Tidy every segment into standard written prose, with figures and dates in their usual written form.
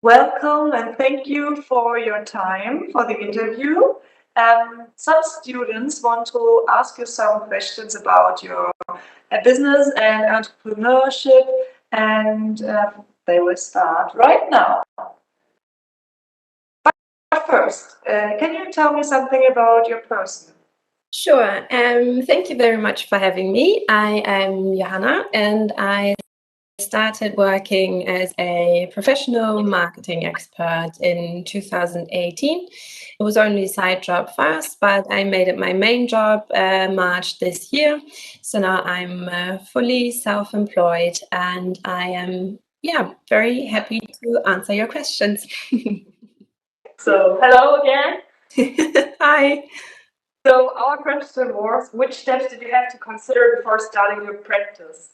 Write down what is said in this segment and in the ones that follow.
Welcome and thank you for your time for the interview. Some students want to ask you some questions about your business and entrepreneurship, and they will start right now. But first, can you tell me something about your person? Sure. Thank you very much for having me. I am Johanna, and I started working as a professional marketing expert in 2018. It was only a side job first, but I made it my main job March this year. So now I'm fully self-employed, and I am very happy to answer your questions. So, hello again. Hi. So our question was, which steps did you have to consider before starting your practice?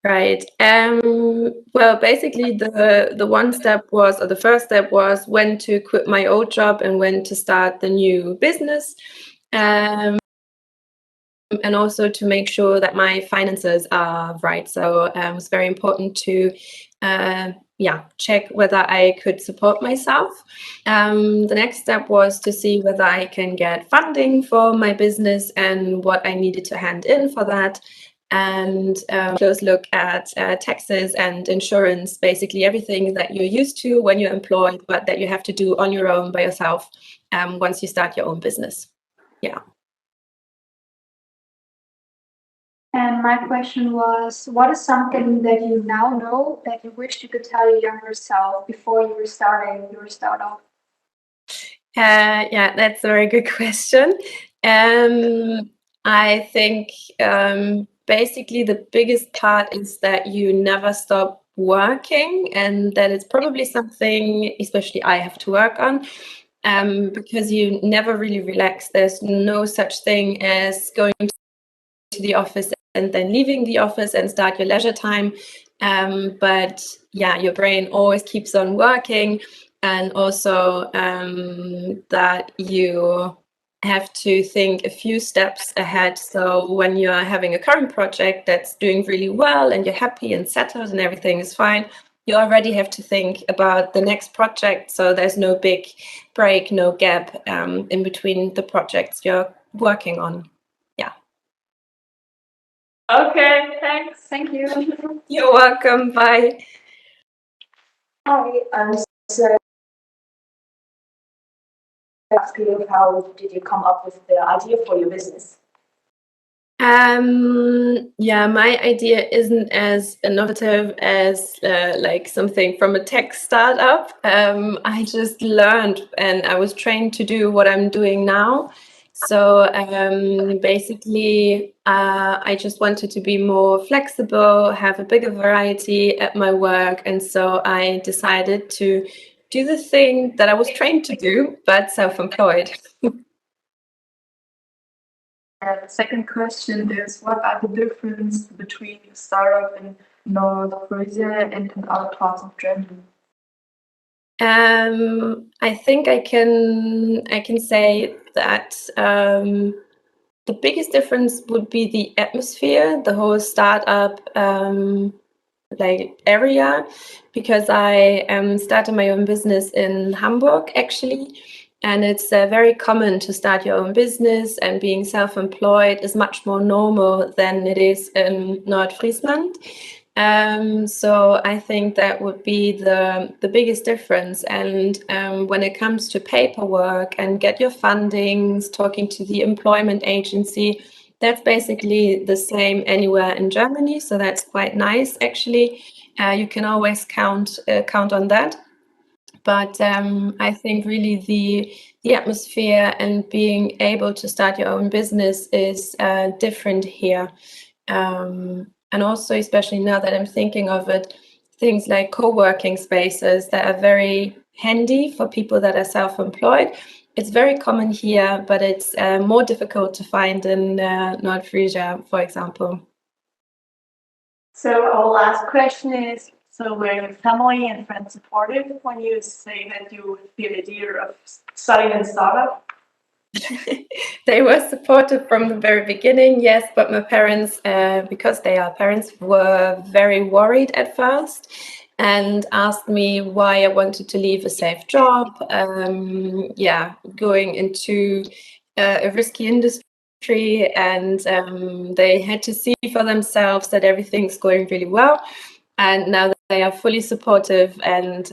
Right. Well, basically, the one step was, or the first step was, when to quit my old job and when to start the new business, and also to make sure that my finances are right. So it was very important to check whether I could support myself. The next step was to see whether I can get funding for my business and what I needed to hand in for that. And close look at taxes and insurance, basically everything that you're used to when you're employed, but that you have to do on your own by yourself once you start your own business. Yeah. And my question was, what is something that you now know that you wish you could tell your younger self before you were starting your startup? Yeah, that's a very good question. I think basically the biggest part is that you never stop working, and that is probably something especially I have to work on, because you never really relax. There's no such thing as going to the office and then leaving the office and start your leisure time. But yeah, your brain always keeps on working, and also that you have to think a few steps ahead. So when you're having a current project that's doing really well and you're happy and settled and everything is fine, you already have to think about the next project. So there's no big break, no gap in between the projects you're working on. Yeah. Okay, thanks. Thank you. You're welcome. Bye. Hi, so ask you, how did you come up with the idea for your business? Yeah, my idea isn't as innovative as like something from a tech startup. I just learned and I was trained to do what I'm doing now. So basically, I just wanted to be more flexible, have a bigger variety at my work. And so I decided to do the thing that I was trained to do, but self-employed. The second question is, what are the differences between a startup in North Korea and in other parts of Germany? I think I can say that the biggest difference would be the atmosphere, the whole startup like area, because I started my own business in Hamburg actually, and it's very common to start your own business, and being self-employed is much more normal than it is in North Friesland. So I think that would be the biggest difference. And when it comes to paperwork and get your fundings, talking to the employment agency, that's basically the same anywhere in Germany. So that's quite nice, actually. You can always count on that. But I think really the atmosphere and being able to start your own business is different here. And also, especially now that I'm thinking of it, things like co-working spaces that are very handy for people that are self-employed. It's very common here, but it's more difficult to find in North Frisia, for example. So our last question is, so were your family and friends supportive when you say that you had the idea of starting a startup? They were supportive from the very beginning, yes, but my parents, because they are parents, were very worried at first. and asked me why I wanted to leave a safe job, going into a risky industry, and they had to see for themselves that everything's going really well. And now they are fully supportive, and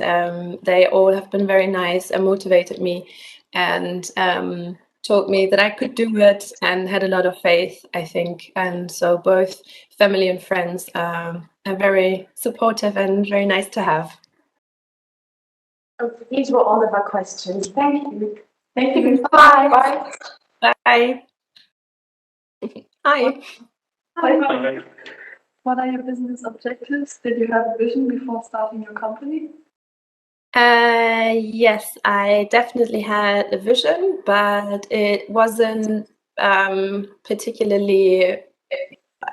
they all have been very nice and motivated me, and told me that I could do it, and had a lot of faith, I think. And so both family and friends are very supportive and very nice to have. These were all of our questions. Thank you. Thank you. Bye. Bye. Bye. Hi. Hi. What are your business objectives? Did you have a vision before starting your company? Yes, I definitely had a vision, but it wasn't particularly,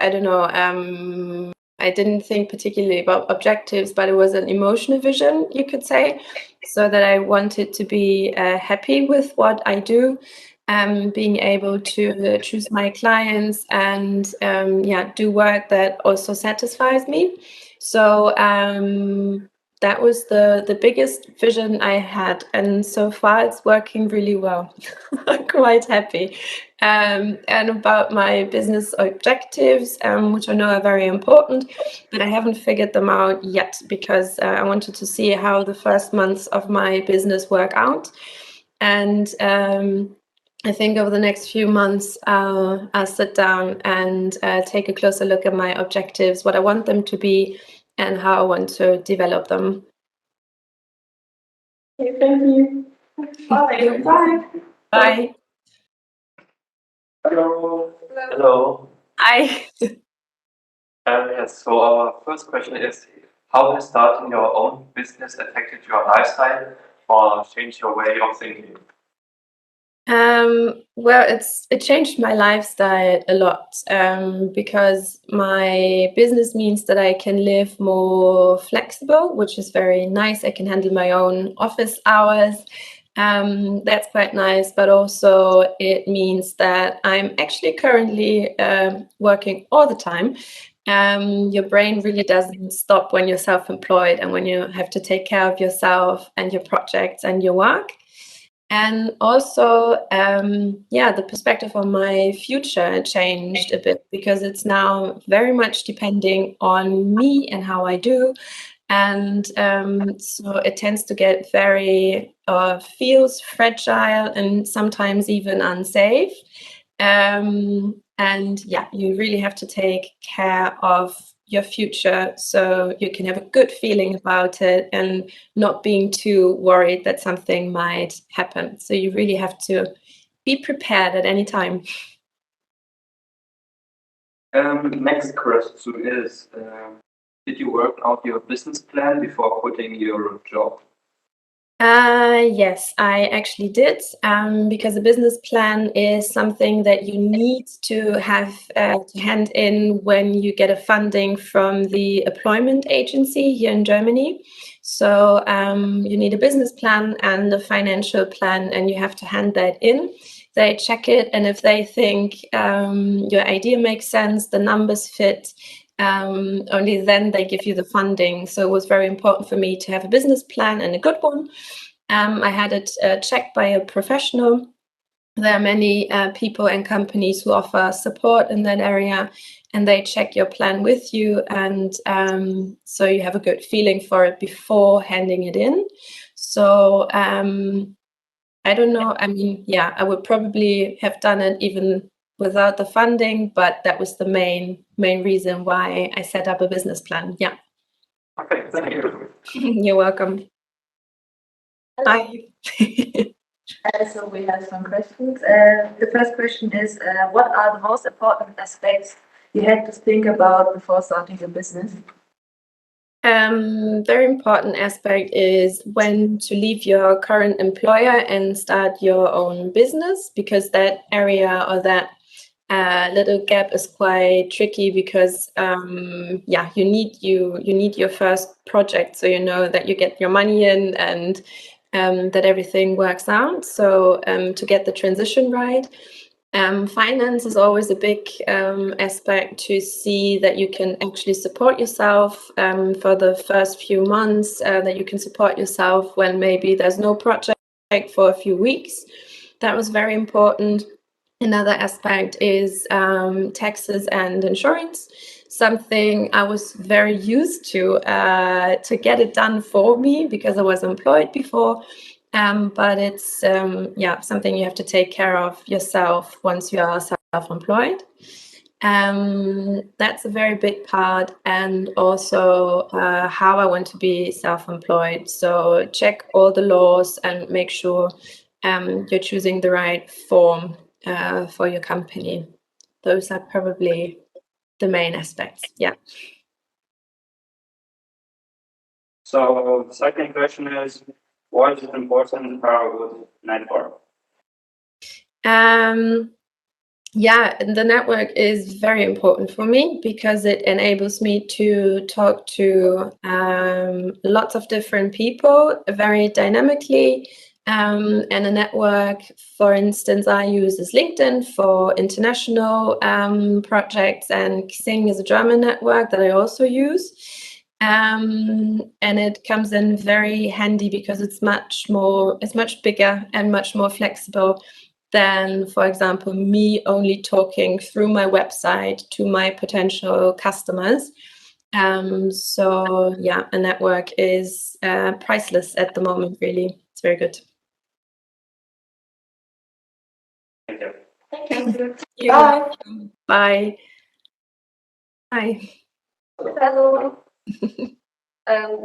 I don't know, I didn't think particularly about objectives, but it was an emotional vision, you could say, so that I wanted to be happy with what I do, being able to choose my clients and do work that also satisfies me. So that was the biggest vision I had, and so far it's working really well. I'm quite happy. And about my business objectives, which I know are very important, but I haven't figured them out yet, because I wanted to see how the first months of my business work out. And I think over the next few months, I'll sit down and take a closer look at my objectives, what I want them to be, and how I want to develop them. Okay, thank you. Bye. Bye. Bye. Hello. Hello. Hi. Yes, so our first question is, how has starting your own business affected your lifestyle or changed your way of thinking? Well, it changed my lifestyle a lot, because my business means that I can live more flexible, which is very nice. I can handle my own office hours. That's quite nice, but also it means that I'm actually currently working all the time. Your brain really doesn't stop when you're self-employed and when you have to take care of yourself and your projects and your work. And also, the perspective on my future changed a bit, because it's now very much depending on me and how I do. And so it tends to get very, feels fragile and sometimes even unsafe. And yeah, you really have to take care of your future so you can have a good feeling about it and not being too worried that something might happen. So you really have to be prepared at any time. Next question is, did you work out your business plan before quitting your job? Yes, I actually did, because a business plan is something that you need to have to hand in when you get a funding from the employment agency here in Germany. So you need a business plan and a financial plan, and you have to hand that in. They check it, and if they think your idea makes sense, the numbers fit, only then they give you the funding. So it was very important for me to have a business plan, and a good one. I had it checked by a professional. There are many people and companies who offer support in that area, and they check your plan with you, and so you have a good feeling for it before handing it in. So I don't know. I mean, yeah, I would probably have done it even without the funding, but that was the main reason why I set up a business plan. Yeah. Okay, thank you. You're welcome. Bye. So we have some questions. The first question is, what are the most important aspects you had to think about before starting a business? Very important aspect is when to leave your current employer and start your own business, because that area or that little gap is quite tricky, because you need your first project, so you know that you get your money in and that everything works out. So to get the transition right. Finance is always a big aspect to see that you can actually support yourself for the first few months, that you can support yourself when maybe there's no project for a few weeks. That was very important. Another aspect is taxes and insurance, something I was very used to get it done for me because I was employed before. But it's something you have to take care of yourself once you are self-employed. That's a very big part, and also how I want to be self-employed. So check all the laws and make sure you're choosing the right form for your company. Those are probably the main aspects. Yeah. So the second question is, why is it important to have a good network? The network is very important for me because it enables me to talk to lots of different people very dynamically. And a network, for instance, I use is LinkedIn for international projects, and Xing is a German network that I also use. And it comes in very handy because it's much bigger and much more flexible than, for example, me only talking through my website to my potential customers. So yeah, a network is priceless at the moment, really. It's very good. Thank you. Thank you. Bye. Bye. Bye. Hello.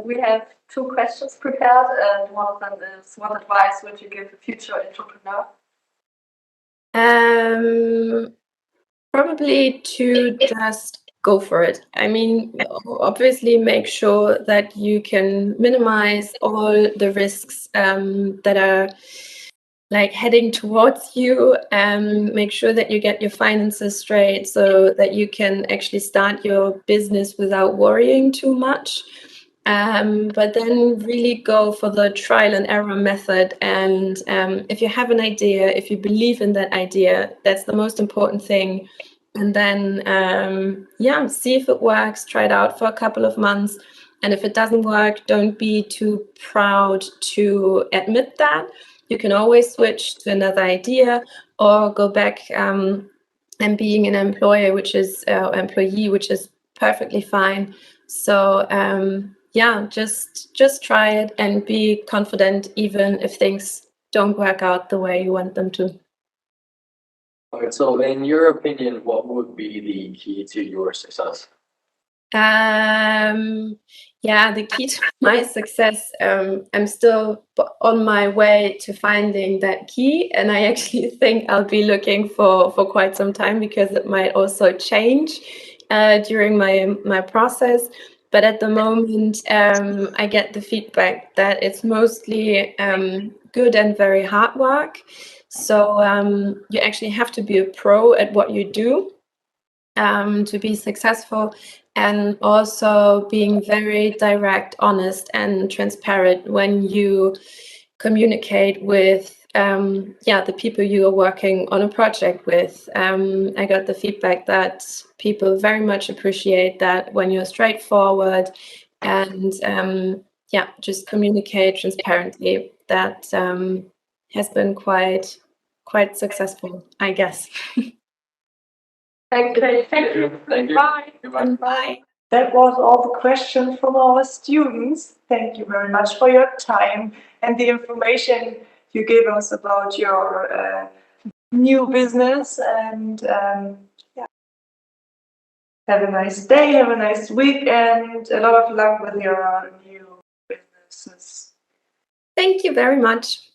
We have 2 questions prepared, and one of them is, what advice would you give a future entrepreneur? Probably to just go for it. I mean, obviously make sure that you can minimize all the risks that are like heading towards you, and make sure that you get your finances straight so that you can actually start your business without worrying too much. But then really go for the trial and error method. And if you have an idea, if you believe in that idea, that's the most important thing. And then, see if it works, try it out for a couple of months. And if it doesn't work, don't be too proud to admit that. You can always switch to another idea or go back and being an employee, which is perfectly fine. So just try it and be confident, even if things don't work out the way you want them to. All right, so in your opinion, what would be the key to your success? The key to my success, I'm still on my way to finding that key, and I actually think I'll be looking for quite some time because it might also change during my process. But at the moment, I get the feedback that it's mostly good and very hard work. So you actually have to be a pro at what you do to be successful, and also being very direct, honest, and transparent when you communicate with the people you are working on a project with. I got the feedback that people very much appreciate that when you're straightforward and just communicate transparently. That has been quite successful, I guess. Thank you. Thank you. Thank you. Bye. Goodbye. Bye. That was all the questions from our students. Thank you very much for your time and the information you gave us about your new business. And have a nice day, have a nice week, and a lot of luck with your new businesses. Thank you very much.